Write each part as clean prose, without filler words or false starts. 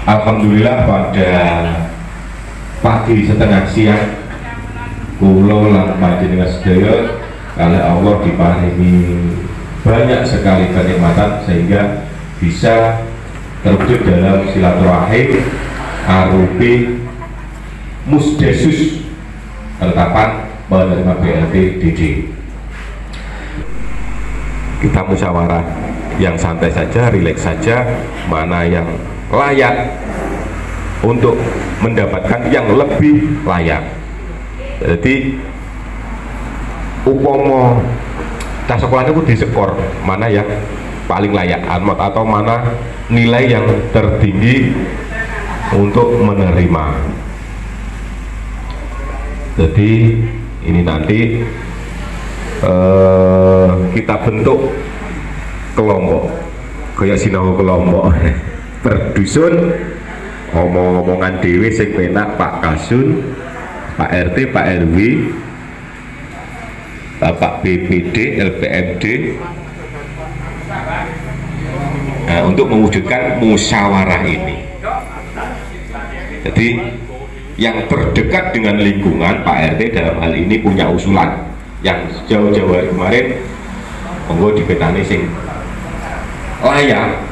Alhamdulillah pada pagi setengah siang kulo lan panjenengan sedaya oleh Allah diparingi banyak sekali kenikmatan sehingga bisa terwujud dalam silaturahim arupi musdesus penetapan penerima BLT DD. Kita musyawarah yang santai saja, rileks saja, mana yang layak untuk mendapatkan yang lebih layak. Jadi upomo tas sekolahnya itu diskor mana yang paling layak atau mana nilai yang tertinggi untuk menerima. Jadi ini nanti kita bentuk kelompok kayak sinau kelompok berdusun, ngomong-ngomongan dewe sing penak, Pak Kasun, Pak RT, Pak RW, Bapak BPD, LPMD, untuk mewujudkan musyawarah ini. Jadi yang terdekat dengan lingkungan, Pak RT dalam hal ini punya usulan yang jauh-jauh hari kemarin monggo dipetani sing layak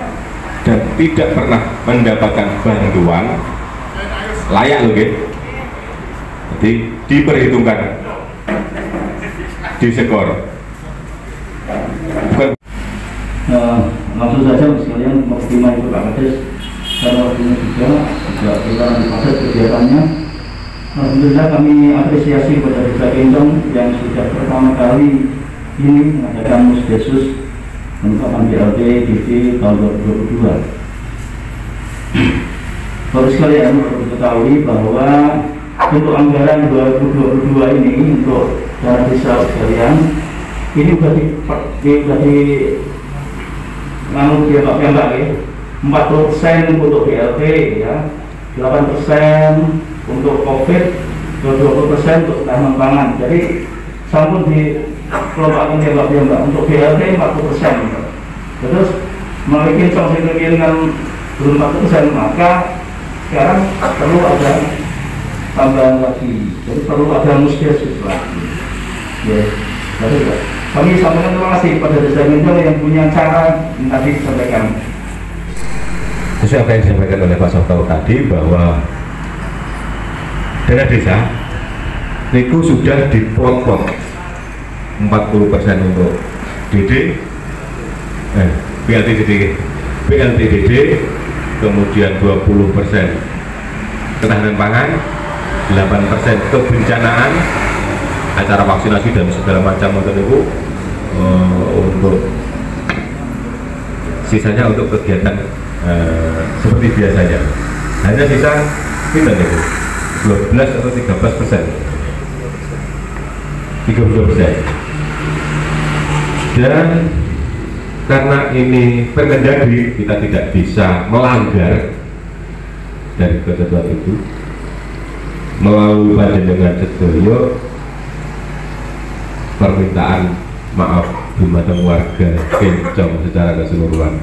dan tidak pernah mendapatkan bantuan layak loh gitu. Jadi diperhitungkan di skor. Bukan langsung saja sekalian mau terima itu Pak Kades karena waktunya juga kita nanti padat kegiatannya. Alhamdulillah kami apresiasi kepada Desa Kendong yang sudah pertama kali ini mengadakan musdesus penetapan BLT DD tahun 2022. Baru sekalian perlu diketahui bahwa untuk anggaran 2022 ini untuk dana desa sekalian ini sudah di 40% untuk BLT ya, 8% untuk COVID, 20% untuk ketahanan pangan. Jadi sampun di kelompok ini Mbak untuk BLT 40%. Terus memiliki sanksi dengan belum 40%, maka sekarang perlu ada tambahan lagi. Jadi perlu ada musdesus lagi. Ya, betul. Kami sampaikan terima kasih pada Desa Kendong yang punya cara yang tadi disampaikan. Sesuai apa yang disampaikan oleh Pak Sabto tadi bahwa dana desa itu sudah diplot-plot 40% untuk DD, BLT DD, kemudian 20% ketahanan pangan, 8% kebencanaan, acara vaksinasi dan segala macam itu untuk sisanya untuk kegiatan seperti biasanya. Hanya sisa kita itu 12 atau 13%, 32%. Dan karena ini Permendagri, kita tidak bisa melanggar dari ketentuan itu melalui panjenengan sedoyo permintaan maaf dumateng warga Kencong secara keseluruhan.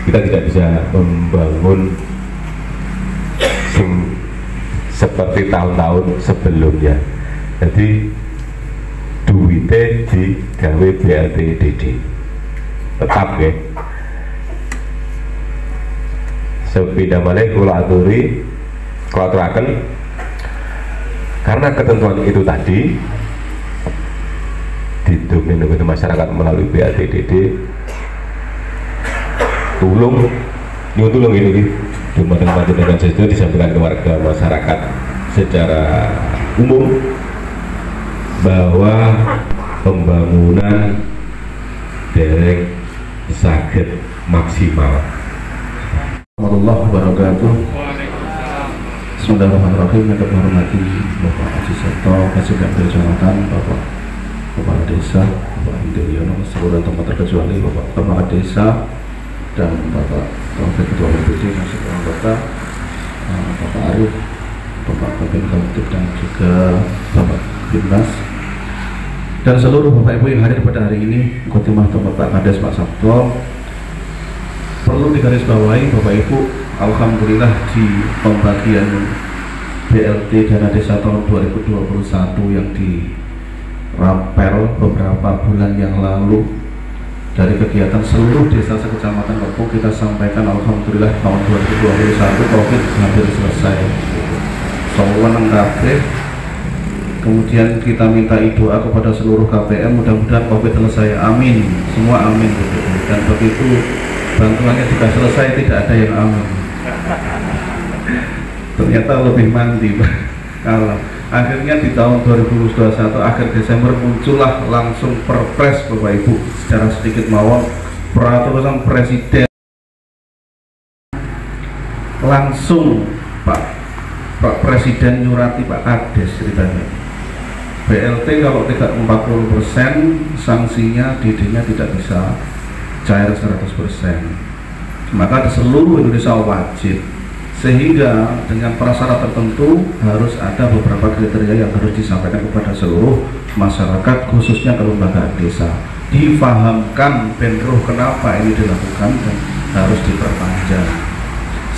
Kita tidak bisa membangun seperti tahun-tahun sebelumnya. Jadi duitnya digawe BLT DD tetap ya. Sepeda malih kula aturaken karena ketentuan itu tadi didomin oleh masyarakat melalui BLT DD. Tulung ini cuma dengan itu disampaikan ke warga masyarakat secara umum bahwa pembangunan dereng saged maksimal. Warahmatullahi wabarakatuh. Bismillahirrahmanirrahim. Yang kami hormati Bapak Haji Seto, Kasubag Kecamatan, Bapak Kepala Desa, Bapak Indriyono, seluruh tempat terkecuali Bapak Kepala Desa dan Bapak Ketua BPD Masuk Kota, Bapak Arif, Bapak Kabin Kolektif dan juga Bapak Bimnas dan seluruh Bapak Ibu yang hadir pada hari ini. Khotimah Bapak Kades Pak Sabto, perlu digarisbawahi Bapak Ibu alhamdulillah di pembagian BLT dana desa tahun 2021 yang dirapel beberapa bulan yang lalu dari kegiatan seluruh desa sekecamatan Lepung, kita sampaikan alhamdulillah tahun 2021 COVID hampir selesai. Soalnya kabeh. Kemudian kita minta doa kepada seluruh KPM, mudah-mudahan COVID selesai, amin, semua amin. Dan begitu bantuannya juga selesai, tidak ada yang amin. Ternyata lebih mandi kalau akhirnya di tahun 2021 akhir Desember muncullah langsung perpres Bapak Ibu, secara sedikit mawon peraturan presiden langsung Pak Presiden nyurati Pak Kades ceritanya BLT kalau tidak 40% sanksinya DD-nya tidak bisa cair 100%, maka di seluruh Indonesia wajib, sehingga dengan prasyarat tertentu harus ada beberapa kriteria yang harus disampaikan kepada seluruh masyarakat, khususnya ke lembaga desa, difahamkan benroh kenapa ini dilakukan dan harus diperpanjang,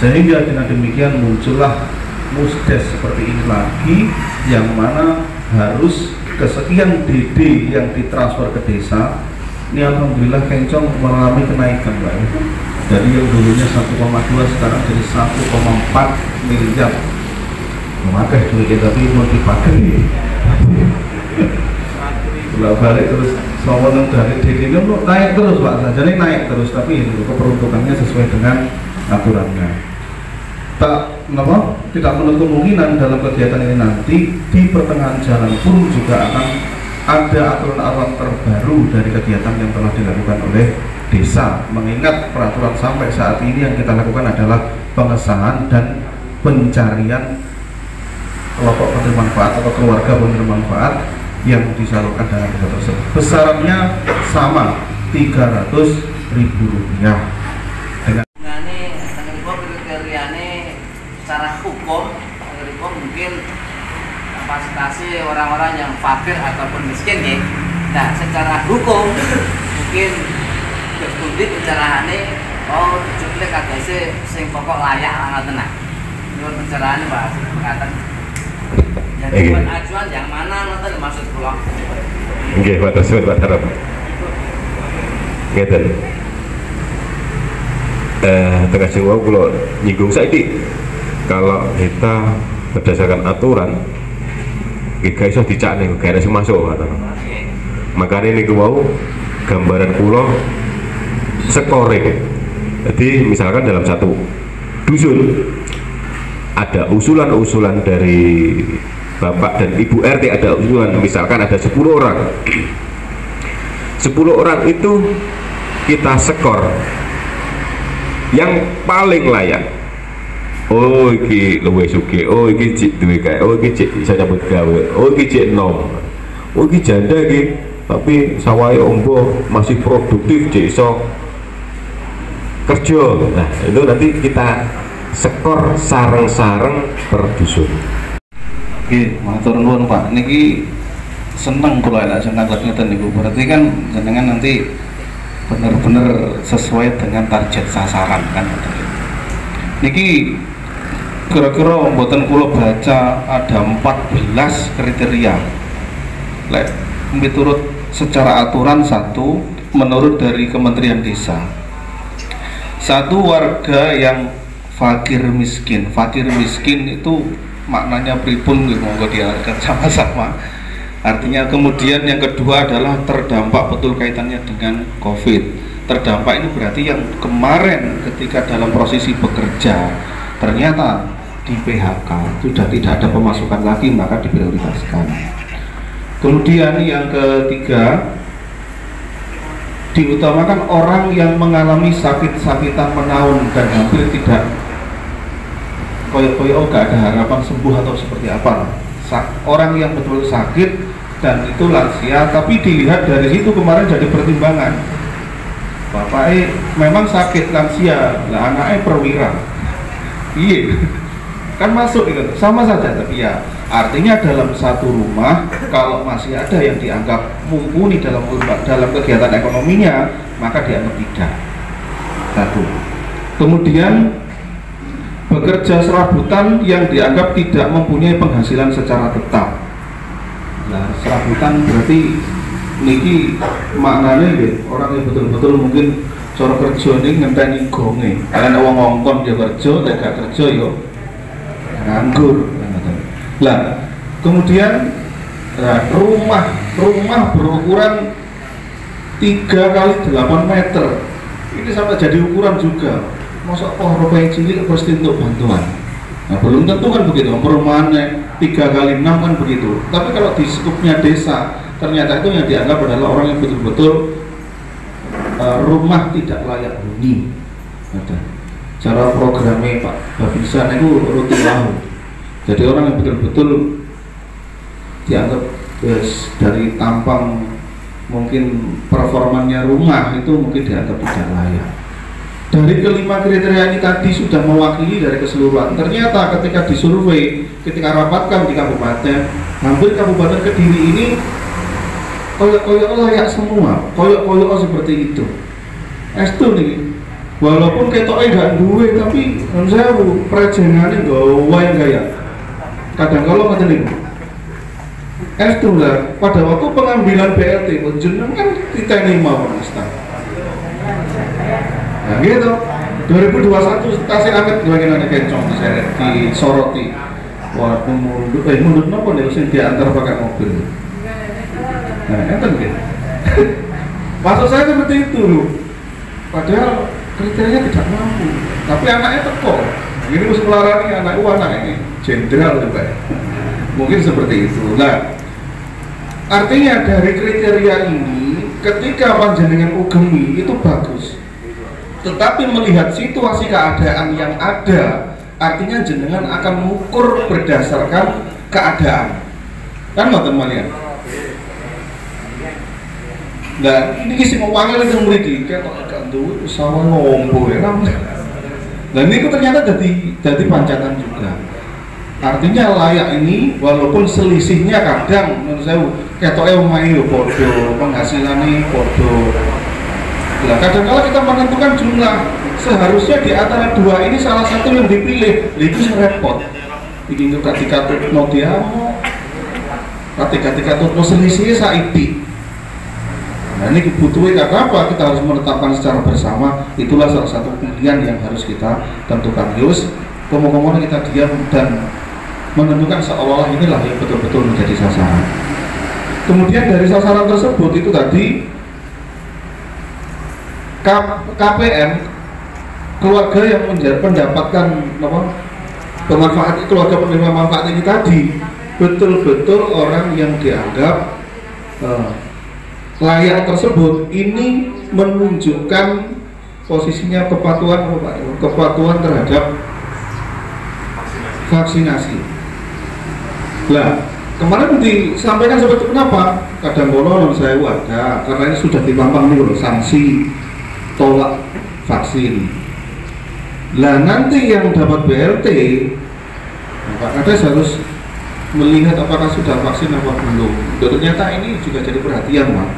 sehingga dengan demikian muncullah musdes seperti ini lagi, yang mana harus kesekian DD yang ditransfer ke desa. Ini alhamdulillah kencong mengalami kenaikan Mbak. Dari yang dulunya 1,2 sekarang jadi 1,4 miliar. Memakai duitnya tapi mau dipakai. Bolak balik terus soal dari DD ini naik terus Pak. Jadi naik terus tapi keperuntukannya sesuai dengan aturannya. Tidak menutup kemungkinan dalam kegiatan ini nanti di pertengahan jalan pun juga akan ada aturan-aturan terbaru dari kegiatan yang telah dilakukan oleh desa, mengingat peraturan sampai saat ini yang kita lakukan adalah pengesahan dan pencarian kelompok penerima manfaat atau keluarga penerima manfaat yang disalurkan dana desa tersebut. Besarannya sama Rp300.000 dengan secara hukum mungkin kapasitasi orang-orang yang fakir ataupun miskin ya. Nah, secara hukum mungkin berstudi pencerahannya diculik kadese sing pokok layak ana tenan. Menurut pencerahannya Pak Hasan. Jadi buat acuan yang mana nanti maksud kula. Nggih, Pak Tasawuf Pak Harap. Ngeten. Tengah sing wau kula nyinggung saiki. Kalau kita berdasarkan aturan kita iso dicak nih garis masuk makanya ini mau gambaran pulau skoreng. Jadi misalkan dalam satu dusun ada usulan-usulan dari Bapak dan Ibu RT, ada usulan misalkan ada 10 orang 10 orang itu kita skor yang paling layak. Oh iki luwih sugih, oh iki cik duwe kae, oh iki cik bisa nyambut gawe, oh iki cik nom, oh iki janda iki tapi sawahe ombo masih produktif cik iso kerja. Nah itu nanti kita skor sareng-sareng per dusun. Oke, matur nuwun Pak. Niki seneng kula nek jenengan ngeten niku. Berarti kan jenengan nanti bener-bener sesuai dengan target sasaran kan. Niki kira-kira mboten kula baca ada 14 kriteria. Lek miturut secara aturan satu, menurut dari Kementerian Desa. Satu, warga yang fakir miskin. Fakir miskin itu maknanya pripun monggo diartikan sama-sama. Artinya kemudian yang kedua adalah terdampak betul kaitannya dengan COVID. Terdampak ini berarti yang kemarin ketika dalam posisi bekerja ternyata di PHK sudah tidak ada pemasukan lagi, maka diprioritaskan. Kemudian yang ketiga, diutamakan orang yang mengalami sakit-sakitan menaun dan hampir tidak koyo-koyo gak ada harapan sembuh atau seperti apa. Orang yang betul sakit dan itu lansia, tapi dilihat dari situ kemarin jadi pertimbangan. Bapaknya memang sakit lansia, lah anaknya perwira. Iya, kan masuk itu sama saja, tapi ya artinya dalam satu rumah kalau masih ada yang dianggap mumpuni dalam kegiatan ekonominya, maka dianggap tidak. Satu. Kemudian bekerja serabutan yang dianggap tidak mempunyai penghasilan secara tetap. Nah, serabutan berarti niki maknanya ya, orang yang betul-betul mungkin cara kerja ini ngenteni gonge. Kalian wong ngongkon dia kerja, nek gak kerja yo nganggur. Lah, kemudian rumah berukuran 3 kali 8 meter. Ini sampai jadi ukuran juga. Masa rumah yang cilik harus untuk bantuan. Nah, belum tentu kan begitu. Perumahannya 3 kali 6 kan begitu. Tapi kalau di skupnya desa, ternyata itu yang dianggap adalah orang yang betul-betul rumah tidak layak huni. Cara programnya Pak Babinsa itu rutin lahu. Jadi orang yang betul-betul dianggap dari tampang mungkin performanya rumah itu mungkin dianggap tidak layak. Dari kelima kriteria ini tadi sudah mewakili dari keseluruhan. Ternyata ketika disurvei, ketika rapatkan di kabupaten, hampir kabupaten Kediri ini koyok-koyok layak semua, koyok-koyok seperti itu. Estu nih, walaupun ketoknya nggak duwe, tapi saya prejengannya gawe gaya. Kadang kalau nggak nih, estu lah. Pada waktu pengambilan BLT, jenengan diteni mau nasta. Nah gitu, 2021 tasik angkat bagian kencong di Soroti. Wah, mundur nopo nih, sing diantar pakai mobil. Nah, enten gitu. Maksud saya seperti itu loh. Padahal kriterianya tidak mampu, tapi anaknya teko. Ini harus melarani anak ini jenderal juga. Mungkin seperti itu. Nah, artinya dari kriteria ini, ketika panjenengan ugemi itu bagus. Tetapi melihat situasi keadaan yang ada, artinya jenengan akan mengukur berdasarkan keadaan. Kan ngoten malian. Nah, ini sing wangel yang mriki ketok gak duwe usaha ngombo ya. Dan ini ternyata jadi pancatan juga. Artinya layak ini walaupun selisihnya kadang menurut saya ketoke omahe yo padha, penghasilannya padha. Nah, kadang-kala kita menentukan jumlah, seharusnya di antara dua ini salah satu yang dipilih, itu repot. Iki ketika tutno diamo, ketika tutno selisihnya saiki. Nah, ini kebutuhan karena apa? Kita harus menetapkan secara bersama. Itulah salah satu pilihan yang harus kita tentukan. Yus, komo-komo kita diam dan menentukan seolah-olah inilah yang betul-betul menjadi sasaran. Kemudian dari sasaran tersebut itu tadi KPM, keluarga yang mendapatkan keluarga penerima manfaat ini tadi betul-betul orang yang dianggap layak tersebut ini menunjukkan posisinya kepatuhan terhadap vaksinasi. Lah, kemarin disampaikan seperti kenapa? Kadang-kadang saya ada karena ini sudah dipampang nih loh, sanksi tolak vaksin. Lah nanti yang dapat BLT, Pak Kades harus melihat apakah sudah vaksin apa belum. Ternyata ini juga jadi perhatian, Pak.